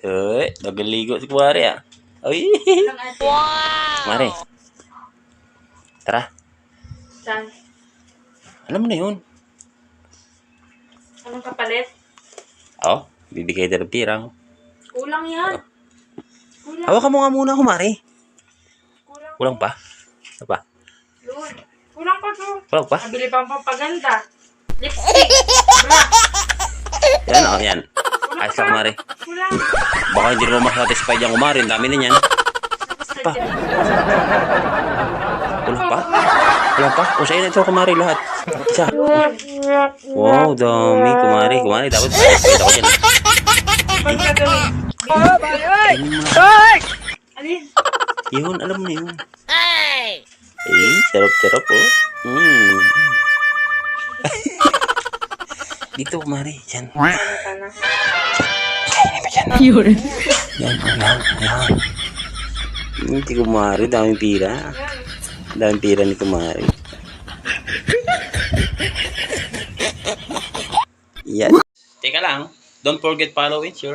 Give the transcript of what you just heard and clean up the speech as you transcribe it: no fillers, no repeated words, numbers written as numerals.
Uy, nagaligo si Kumari ah. Uy. Wow! Kumari. Tara. Saan? Alam mo na yun. Anong kapalit? Oh, bibigay na ng pirang. Kulang yan. Kulang. Hawakan mo nga muna, Kumari. Kulang. Kulang pa? Ano pa? Yun. Kulang pa to. Kulang pa? Nabili pa ang pampaganda. Lipstick. Bra. Yan oh, yan. Ayos lang, Kumari. Kulang. Baka hindi naman masatisfied yung Kumari. Ang dami na yan. Pa. Kulang pa? Kulang pa? O sa'yo na ito, Kumari, lahat. Isa. Wow, dami, Kumari. Kumari, dapat satisfied ako dyan. Pagkagawin. Alin? Yun, alam mo na yun. Ay! Eh, sarap-sarap oh. Dito, Kumari. Yan. Tana. Yan, yan. Hindi Kumari, daming pira. Daming pira ni Kumari. Yan. Teka lang, don't forget following, sure.